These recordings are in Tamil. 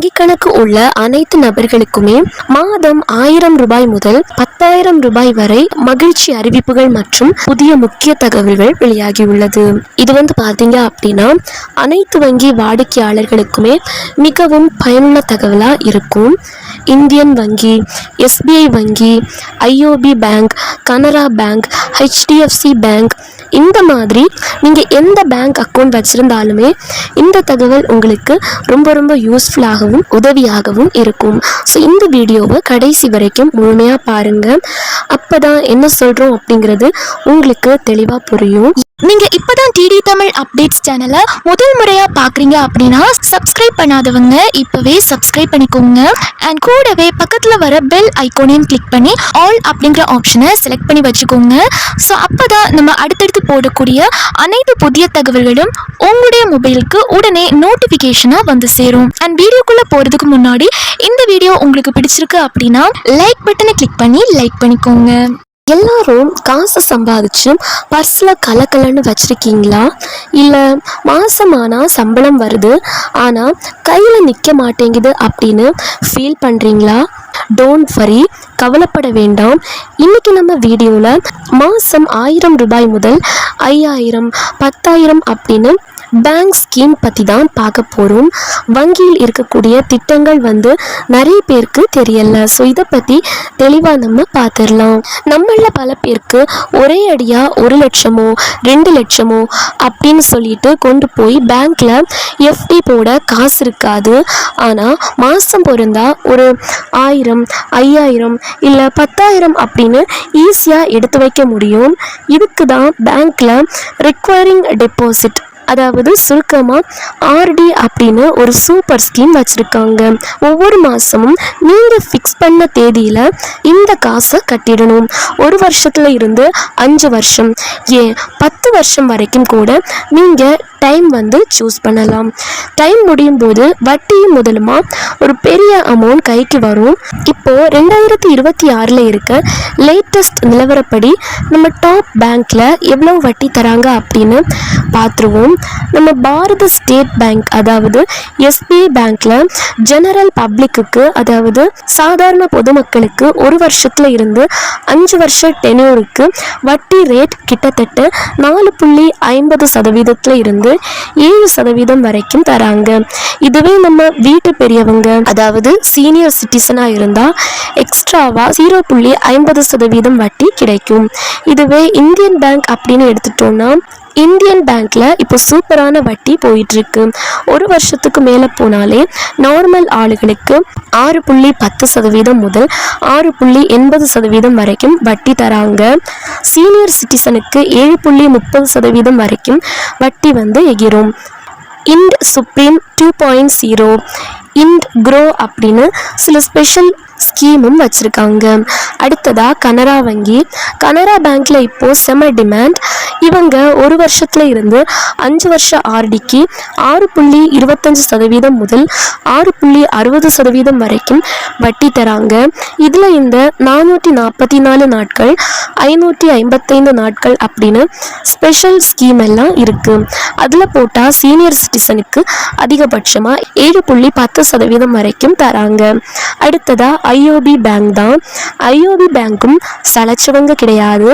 வங்கி கணக்கு உள்ள அனைத்து நபர்களுக்குமே மாதம் 1000 ரூபாய் முதல் 10,000 ரூபாய் வரை மகிழ்ச்சி அறிவிப்புகள் மற்றும் புதிய முக்கிய தகவல்கள் வெளியாகியுள்ளது. இது பாத்தீங்க அப்படின்னா அனைத்து வங்கி வாடிக்கையாளர்களுக்குமே மிகவும் பயனுள்ள தகவலா இருக்கும். இந்தியன் வங்கி, SBI வங்கி, IOB bank, Canara bank, HDFC bank, இந்த மாதிரி நீங்கள் எந்த பேங்க் அக்கௌண்ட் வச்சுருந்தாலுமே இந்த தகவல் உங்களுக்கு ரொம்ப ரொம்ப யூஸ்ஃபுல்லாகவும் உதவியாகவும் இருக்கும். ஸோ இந்த வீடியோவை கடைசி வரைக்கும் முழுமையாக பாருங்கள். அப்போ தான் என்ன சொல்கிறோம் அப்படிங்கிறது உங்களுக்கு தெளிவாக புரியும். நீங்கள் இப்போ தான் டிடி தமிழ் அப்டேட்ஸ் சேனலை முதல் முறையாக பார்க்குறீங்க அப்படின்னா சப்ஸ்கிரைப் பண்ணாதவங்க இப்போவே சப்ஸ்கிரைப் பண்ணிக்கோங்க. அண்ட் கூடவே பக்கத்தில் வர பெல் ஐக்கோனையும் கிளிக் பண்ணி ஆல் அப்படிங்கிற ஆப்ஷனை செலக்ட் பண்ணி வச்சுக்கோங்க. ஸோ அப்போ தான் நம்ம அடுத்தடுத்து போடக்கூடிய அனைத்து புதிய தகவல்களும் உங்களுடைய மொபைலுக்கு உடனே நோட்டிஃபிகேஷனாக வந்து சேரும். அண்ட் வீடியோக்குள்ளே போகிறதுக்கு முன்னாடி இந்த வீடியோ உங்களுக்கு பிடிச்சிருக்கு அப்படின்னா லைக் பட்டனை கிளிக் பண்ணி லைக் பண்ணிக்கோங்க. எல்லாரும் காசு சம்பாதிச்சு பர்ஸில் கலக்கலன்னு வச்சுருக்கீங்களா? இல்லை மாதமானால் சம்பளம் வருது ஆனால் கையில் நிற்க மாட்டேங்குது அப்படின்னு ஃபீல் பண்ணுறீங்களா? டோன்ட் வரி, கவலைப்பட வேண்டாம். இன்றைக்கி நம்ம வீடியோவில் மாதம் 1000 ரூபாய் முதல் 5000, 10,000 அப்படின்னு பேங்க் ஸ்கீம் பற்றி தான் பார்க்க போகிறோம். வங்கியில் இருக்கக்கூடிய திட்டங்கள் நிறைய பேருக்கு தெரியல. ஸோ இதை பற்றி தெளிவாக நம்ம பார்த்துடலாம். நம்மளில் பல பேருக்கு ஒரே அடியாக 1 லட்சமோ 2 லட்சமோ அப்படின்னு சொல்லிட்டு கொண்டு போய் பேங்க்கில் FD போட காசு இருக்காது. ஆனால் மாதம் பிறந்தா ஒரு 1000, 5000 இல்லை 10,000 அப்படின்னு ஈஸியாக எடுத்து வைக்க முடியும். இதுக்கு தான் பேங்க்கில் ரிக்வயரிங் டெபாசிட், அதாவது சுருக்கமாக RD அப்படின்னு ஒரு சூப்பர் ஸ்கீம் வச்சுருக்காங்க. ஒவ்வொரு மாதமும் நீங்கள் ஃபிக்ஸ் பண்ண தேதியில் இந்த காசை கட்டிடணும். 1 வருஷத்துல இருந்து 5 வருஷம், ஏன் 10 வருஷம் வரைக்கும் கூட நீங்கள் டைம் சூஸ் பண்ணலாம். டைம் முடியும் போது வட்டியும் முதலுமா ஒரு பெரிய அமௌண்ட் கைக்கு வரும். இப்போது 2026 இருக்க லேட்டஸ்ட் நிலவரப்படி நம்ம டாப் பேங்க்கில் எவ்வளோ வட்டி தராங்க அப்படின்னு பார்த்துருவோம். நம்ம பாரத ஸ்டேட் பேங்க், அதாவது SBI பேங்க்கில் ஜெனரல் பப்ளிக்கு, அதாவது சாதாரண பொதுமக்களுக்கு 1 வருஷத்துல இருந்து 5 வருஷ டென்யூருக்கு வட்டி ரேட் கிட்டத்தட்ட 4.50% இருந்து 7% வரைக்கும் தராங்க. இதுவே நம்ம வீட்டு பெரியவங்க, அதாவது சீனியர் சிட்டிசனா இருந்தா எக்ஸ்ட்ராவா 0.50% வட்டி கிடைக்கும். இதுவே இந்தியன் பேங்க் அப்படின்னு எடுத்துட்டோம்னா இந்தியன் பேங்க்ல இப்போ சூப்பரான வட்டி போயிட்டு இருக்கு. 1 வருஷத்துக்கு மேலே போனாலே நார்மல் ஆளுகளுக்கு 6.10% முதல் 6.80% வரைக்கும் வட்டி தராங்க. சீனியர் சிட்டிசனுக்கு 7.30% வரைக்கும் வட்டி எகிரும். இண்ட் சுப்ரீம் 2.0, இண்ட் க்ரோ அப்படின்னு சில ஸ்பெஷல் ஸ்கீமும் வச்சுருக்காங்க. அடுத்ததாக கனரா வங்கி. கனரா பேங்க்கில் இப்போது செம டிமாண்ட். இவங்க 1 வருஷத்துல இருந்து 5 வருஷ RDக்கு 6.25% முதல் 6.60% வரைக்கும் வட்டி தராங்க. இதில் இந்த 444 நாட்கள், 555 நாட்கள் அப்படின்னு ஸ்பெஷல் ஸ்கீம் எல்லாம் இருக்குது. அதில் போட்டால் சீனியர் சிட்டிசனுக்கு அதிகபட்சமாக 7.10% வரைக்கும் தராங்க. அடுத்ததாக IOB பேங்க் தான். IOB பேங்க்கும் சளைச்சவங்க கிடையாது.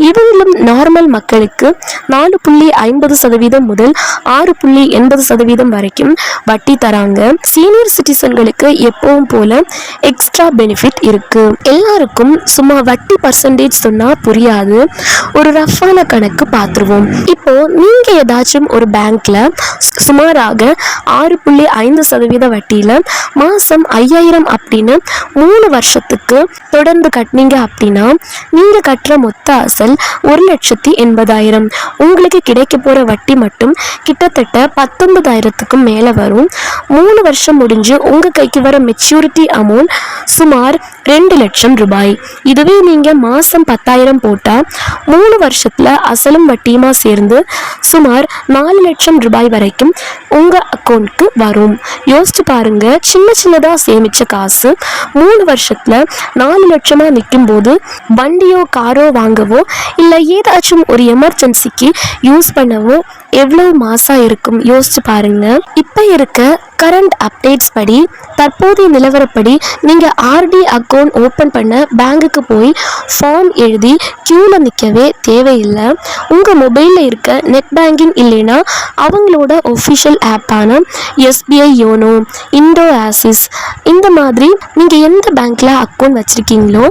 இவங்களும் நார்மல் மக்களுக்கு 4.50% முதல் 6.80% வரைக்கும் வட்டி தராங்க. சீனியர் சிட்டிசன்களுக்கு எப்பவும் போல எக்ஸ்ட்ரா பெனிஃபிட் இருக்கு. எல்லாருக்கும் சும்மா வட்டி பர்சன்டேஜ் சொன்னா புரியாது. ஒரு ரஃப்பான கணக்கு பார்த்துருவோம். இப்போ நீங்க ஏதாச்சும் ஒரு பேங்க்ல சுமாராக 6.5% வட்டியில மாசம் 5000 அப்படின்னு 3 வருஷத்துக்கு தொடர்ந்து கட்டினீங்க அப்படின்னா நீங்க கட்டுற மொத்த அசல் 1,80,000. உங்களுக்கு கிடைக்க போற வட்டி மட்டும் கிட்டத்தட்ட 19,000க்கு மேல வரும். 3 வருஷம் முடிஞ்சு உங்க கைக்கு வர மெச்சூரிட்டி அமௌண்ட் சுமார் 2 லட்சம் ரூபாய். இதுவே நீங்க மாசம் 10,000 போட்டா 3 வருஷத்துல அசலும் வட்டியுமா சேர்ந்து சுமார் 4 லட்சம் ரூபாய் வரைக்கும் உங்க அக்கௌண்ட்க்கு வரும். யோசிச்சு பாருங்க, சின்ன சின்னதா சேமிச்ச காசு 3 வருஷத்துல 4 லட்சமா நிற்கும் போது வண்டியோ காரோ வாங்கவோ இல்லை ஏதாச்சும் ஒரு எமர்ஜென்சிக்கு யூஸ் பண்ணவோ எவ்வளோ மாசா இருக்கும் யோசிச்சு பாருங்க. இப்போ இருக்க கரண்ட் அப்டேட்ஸ் படி தற்போதைய நிலவரப்படி நீங்கள் ஆர்டி அக்கௌண்ட் ஓப்பன் பண்ண பேங்குக்கு போய் ஃபார்ம் எழுதி க்யூவில் நிற்கவே தேவையில்லை. உங்கள் மொபைலில் இருக்க நெட் பேங்கிங் இல்லைன்னா அவங்களோட ஒஃபிஷியல் ஆப்பான எஸ்பிஐ யோனோ, இண்டோ ஆசிஸ் இந்த மாதிரி நீங்கள் எந்த பேங்க்கில் அக்கௌண்ட் வச்சுருக்கீங்களோ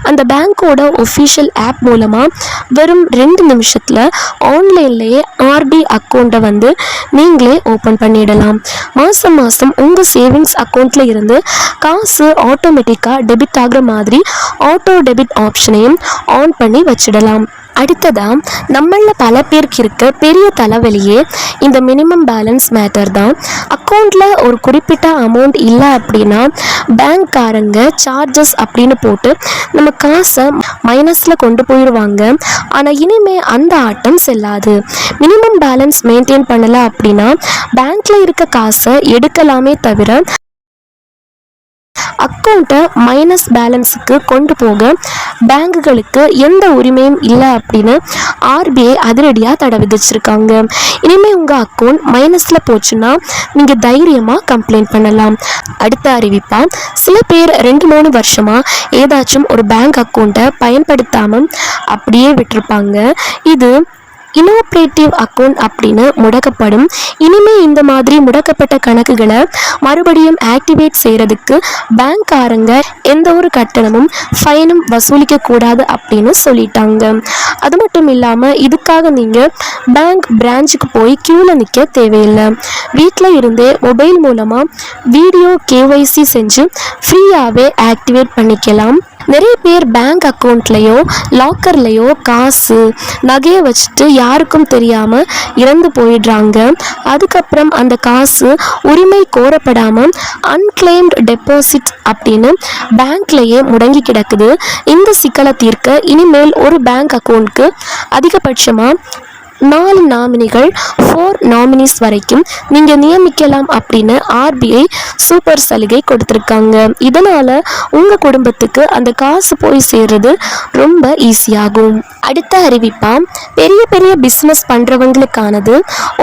அந்த பேங்க்கோட ஒஃபிஷியல் ஆப் மூலமாக வெறும் 2 நிமிஷத்தில் ஆன்லைன்லேயே ஆர்டி அக்கௌண்ட்டை வந்து நீங்களே ஓப்பன் பண்ணிடலாம். மாதம் உங்கள் சேவிங்ஸ் அக்கௌண்ட்டில் இருந்து காசு ஆட்டோமேட்டிக்காக டெபிட் ஆகிற மாதிரி ஆட்டோ டெபிட் ஆப்ஷனையும் ஆன் பண்ணி வச்சிடலாம். அடுத்ததாக நம்மளில் பல பேருக்கு இருக்க பெரிய தலைவலியே இந்த மினிமம் பேலன்ஸ் மேட்டர் தான். அக்கௌண்ட்டில் ஒரு குறிப்பிட்ட அமௌண்ட் இல்லை அப்படின்னா பேங்க்காரங்க சார்ஜஸ் அப்படின்னு போட்டு நம்ம காசை மைனஸில் கொண்டு போயிடுவாங்க. ஆனால் இனிமேல் அந்த ஆட்டம் செல்லாது. மினிமம் பேலன்ஸ் மெயின்டைன் பண்ணலை அப்படின்னா பேங்க்கில் இருக்க காசை எடுக்கலாமே தவிர அக்கௌண்ட்டை மைனஸ் பேலன்ஸுக்கு கொண்டு போக பேங்குகளுக்கு எந்த உரிமையும் இல்லை அப்படின்னு ஆர்பிஐ அதிரடியாக தடை விதிச்சிருக்காங்க. இனிமேல் உங்கள் அக்கௌண்ட் மைனஸில் போச்சுன்னா நீங்கள் தைரியமாக கம்ப்ளைண்ட் பண்ணலாம். அடுத்த அறிவிப்பா, சில பேர் 2-3 வருஷமாக ஏதாச்சும் ஒரு பேங்க் அக்கௌண்ட்டை பயன்படுத்தாமல் அப்படியே விட்டுருப்பாங்க. இது இனோப்ரேட்டிவ் அக்கௌண்ட் அப்படின்னு முடக்கப்படும். இனிமேல் இந்த மாதிரி முடக்கப்பட்ட கணக்குகளை மறுபடியும் ஆக்டிவேட் செய்கிறதுக்கு பேங்க்காரங்க எந்த ஒரு கட்டணமும் ஃபைனும் வசூலிக்க கூடாது அப்படின்னு சொல்லிட்டாங்க. அது மட்டும் இல்லாமல் இதுக்காக நீங்கள் பேங்க் பிரான்ச்சுக்கு போய் க்யூவில் நிற்க தேவையில்லை. வீட்டில் இருந்தே மொபைல் மூலமாக வீடியோ கேஒய்சி செஞ்சு ஃப்ரீயாகவே ஆக்டிவேட் பண்ணிக்கலாம். நிறைய பேர் பேங்க் அக்கௌண்ட்லேயோ லாக்கர்லேயோ காசு நகையை வச்சுட்டு யாருக்கும் தெரியாமல் இறந்து போயிடுறாங்க. அதுக்கப்புறம் அந்த காசு உரிமை கோரப்படாமல் அன்கிளைம்டு டெபாசிட் அப்படின்னு பேங்க்லேயே முடங்கி கிடக்குது. இந்த சிக்கலை தீர்க்க இனிமேல் ஒரு பேங்க் அக்கௌண்ட்க்கு அதிகபட்சமாக 4 நாமினிகள் 4 நாமினிஸ் வரைக்கும் நீங்கள் நியமிக்கலாம் அப்படின்னு ஆர்பிஐ சூப்பர் சலுகை கொடுத்துருக்காங்க. இதனால் உங்கள் குடும்பத்துக்கு அந்த காசு போய் சேர்றது ரொம்ப ஈஸியாகும். அடுத்த அறிவிப்பா, பெரிய பெரிய பிஸ்னஸ் பண்ணுறவங்களுக்கானது.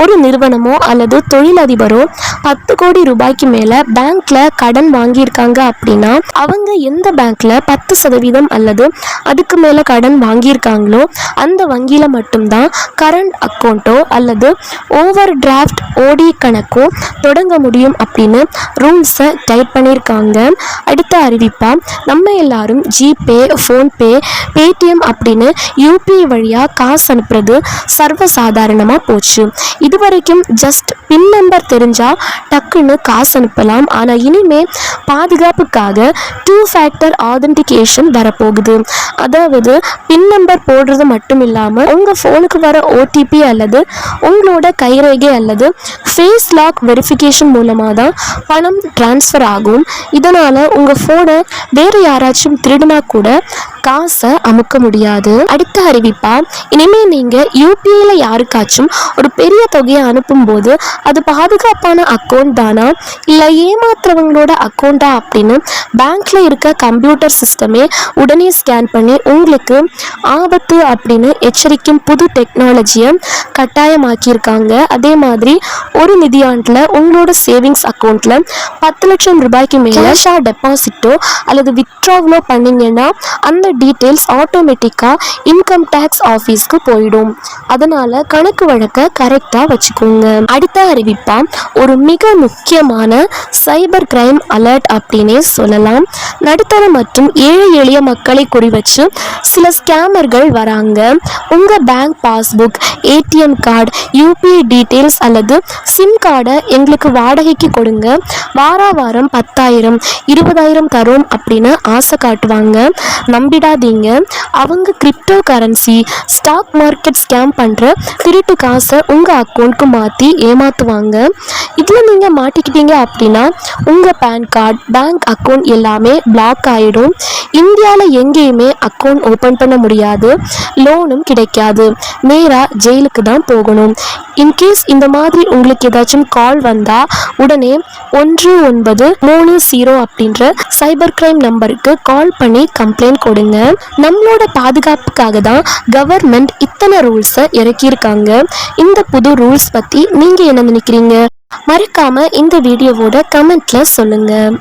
ஒரு நிறுவனமோ அல்லது தொழிலதிபரோ 10 கோடி ரூபாய்க்கு மேலே பேங்க்கில் கடன் வாங்கியிருக்காங்க அப்படின்னா அவங்க எந்த பேங்க்கில் 10% அல்லது அதுக்கு மேலே கடன் வாங்கியிருக்காங்களோ அந்த வங்கியில் மட்டும்தான் கரண்ட் அக்கௌண்ட்டோ அல்லது ஓவர் டிராஃப்ட் ஓடி கணக்கோ தொடங்க முடியும் அப்படின்னு ரூல்ஸை டைட் பண்ணியிருக்காங்க. அடுத்த அறிவிப்பா, நம்ம எல்லாரும் ஜிபே, ஃபோன்பே, பேடிஎம் அப்படின்னு யூபிஐ வழியாக காசு அனுப்புறது சர்வசாதாரணமாக போச்சு. இது வரைக்கும் ஜஸ்ட் பின் நம்பர் தெரிஞ்சால் டக்குன்னு காசு அனுப்பலாம். ஆனால் இனிமேல் பாதுகாப்புக்காக 2 ஃபேக்டர் ஆதென்டிகேஷன் வரப்போகுது. அதாவது பின் நம்பர் போடுறது மட்டும் இல்லாமல் உங்கள் ஃபோனுக்கு வர ஓடிபி அல்லது உங்களோட கைரேகை அல்லது ஃபேஸ் லாக் வெரிஃபிகேஷன் மூலமாக தான் பணம் டிரான்ஸ்ஃபர் ஆகும். இதனால் உங்கள் ஃபோனை வேறு யாராச்சும் திருடினா கூட காசை அமுக்க முடியாது. அடுத்த அறிவிப்பா, இனிமேல் நீங்கள் யூபிஐயில் யாருக்காச்சும் ஒரு பெரிய தொகையை அனுப்பும்போது அது பாதுகாப்பான அக்கௌண்ட் தானா இல்லை ஏமாத்துறவங்களோட அக்கௌண்ட்டா அப்படின்னு பேங்க்கில் இருக்க கம்ப்யூட்டர் சிஸ்டமே உடனே ஸ்கேன் பண்ணி உங்களுக்கு ஆபத்து அப்படின்னு எச்சரிக்கும் புது டெக்னாலஜியை கட்டாயமாக்கியிருக்காங்க. அதே மாதிரி ஒரு நிதியாண்டில் உங்களோட சேவிங்ஸ் அக்கௌண்ட்டில் 10 லட்சம் ரூபாய்க்கு மேலே கேஷாக டெபாசிட்டோ அல்லது வித்ட்ராவலோ பண்ணிங்கன்னா அந்த டீட்டெயில்ஸ் ஆட்டோமேட்டிக்காக இன்கம் டேக்ஸ் ஆஃபீஸ்க்கு போயிடும். அதனால் கணக்கு வழக்கை கரெக்டாக வச்சுக்கோங்க. அடுத்த அறிவிப்பா, ஒரு மிக முக்கியமான சைபர் கிரைம் அலர்ட் அப்படின்னே சொல்லலாம். நடுத்தர மற்றும் ஏழை எளிய மக்களை குறிவச்சு சில ஸ்கேமர்கள் வராங்க. உங்கள் bank passbook, ATM card, UPI details அல்லது சிம் கார்டை எங்களுக்கு வாடகைக்கு கொடுங்க, வாரம் 10,000 20,000 தரும் அப்படின்னு ஆசை காட்டுவாங்க. நம்பிடாதீங்க. அவங்க cryptocurrency, stock market scam பண்ணுற திருட்டு காசை உங்கள் அக்கௌண்ட்க்கு மாற்றி ஏமாற்றுவாங்க. இதில் நீங்கள் மாட்டிக்கிட்டீங்க அப்படின்னா உங்கள் பேன் கார்டு, பேங்க் அக்கௌண்ட் எல்லாமே பிளாக் ஆகிடும். இந்தியாவில் எங்கேயுமே அக்கௌண்ட் ஓப்பன் பண்ண முடியாது, லோனும் கிடைக்காது, நேராக ஜெயிலுக்கு தான் போகணும். இன்கேஸ் இந்த மாதிரி உங்களுக்கு ஏதாச்சும் கால் வந்தால் உடனே 1930 அப்படின்ற சைபர் கிரைம் நம்பருக்கு கால் பண்ணி கம்ப்ளைண்ட் கொடுங்க. நம்மளோட பாதுகாப்புக்காக தான் கவர்மெண்ட் இத்தனை ரூல்ஸை இறக்கியிருக்காங்க. இந்த புது ரூல்ஸ் பற்றி நீங்கள் என்ன நினைக்கிறீங்க? மறக்காமல் இந்த வீடியோவோட கமெண்ட்டில் சொல்லுங்கள்.